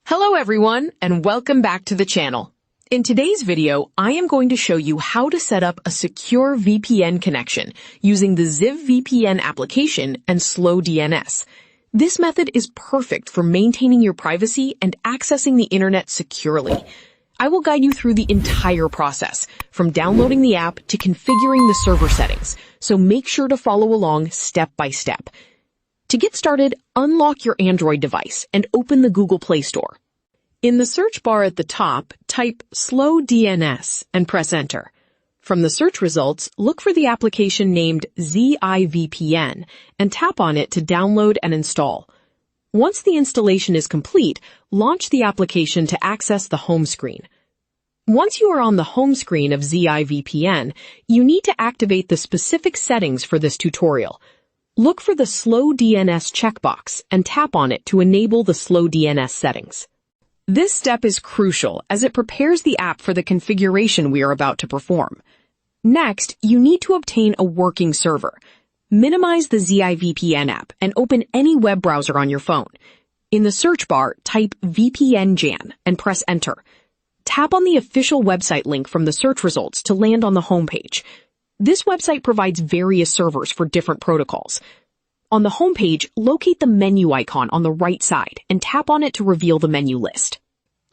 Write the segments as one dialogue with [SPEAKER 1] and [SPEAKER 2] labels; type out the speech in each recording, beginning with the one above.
[SPEAKER 1] Hello everyone, and welcome back to the channel. In today's video, I am going to show you how to set up a secure VPN connection using the Zipvn application and SLOWDNS. This method is perfect for maintaining your privacy and accessing the internet securely. I will guide you through the entire process, from downloading the app to configuring the server settings, so make sure to follow along step by step. To get started, unlock your Android device and open the Google Play Store. In the search bar at the top, type SLOWDNS and press Enter. From the search results, look for the application named Zipvn and tap on it to download and install. Once the installation is complete, launch the application to access the home screen. Once you are on the home screen of Zipvn, you need to activate the specific settings for this tutorial. Look for the SLOWDNS checkbox and tap on it to enable the SLOWDNS settings. This step is crucial as it prepares the app for the configuration we are about to perform. Next, you need to obtain a working server. Minimize the Zipvn app and open any web browser on your phone. In the search bar, type VPNJAN and press Enter. Tap on the official website link from the search results to land on the homepage. This website provides various servers for different protocols. On the homepage, locate the menu icon on the right side and tap on it to reveal the menu list.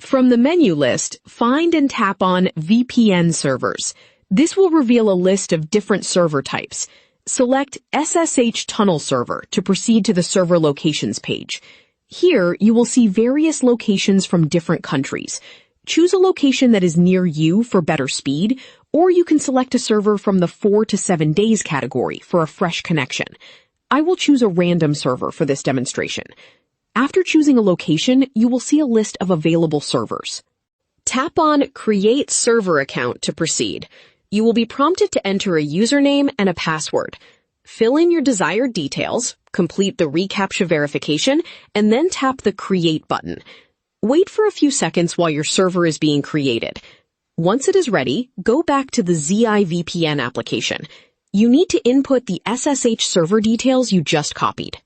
[SPEAKER 1] From the menu list, find and tap on VPN servers. This will reveal a list of different server types. Select SSH Tunnel Server to proceed to the server locations page. Here, you will see various locations from different countries. Choose a location that is near you for better speed, or you can select a server from the 4 to 7 days category for a fresh connection. I will choose a random server for this demonstration. After choosing a location, you will see a list of available servers. Tap on Create Server Account to proceed. You will be prompted to enter a username and a password. Fill in your desired details, complete the reCAPTCHA verification, and then tap the Create button. Wait for a few seconds while your server is being created. Once it is ready, go back to the Zipvn application. You need to input the SSH server details you just copied.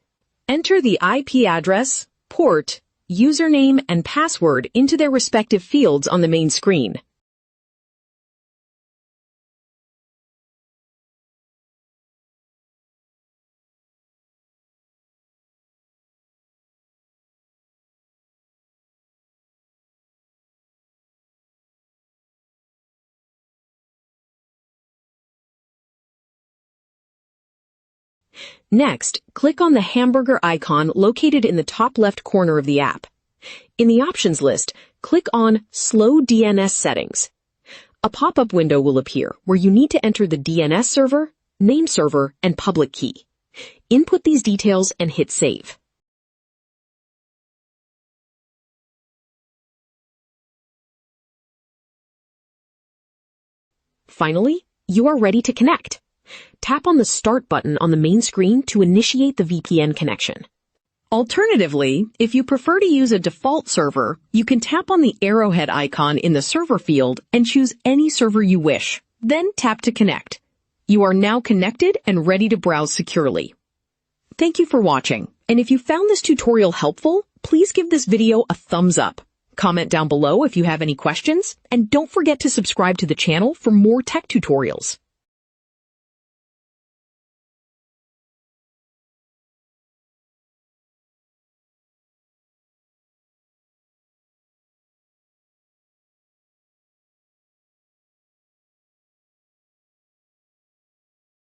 [SPEAKER 1] Enter the IP address, port, username, and password into their respective fields on the main screen. Next, click on the hamburger icon located in the top left corner of the app. In the options list, click on SLOWDNS Settings. A pop-up window will appear where you need to enter the DNS server, name server, and public key. Input these details and hit Save. Finally, you are ready to connect. Tap on the Start button on the main screen to initiate the VPN connection. Alternatively, if you prefer to use a default server, you can tap on the arrowhead icon in the server field and choose any server you wish. Then tap to connect. You are now connected and ready to browse securely. Thank you for watching, and if you found this tutorial helpful, please give this video a thumbs up. Comment down below if you have any questions, and don't forget to subscribe to the channel for more tech tutorials.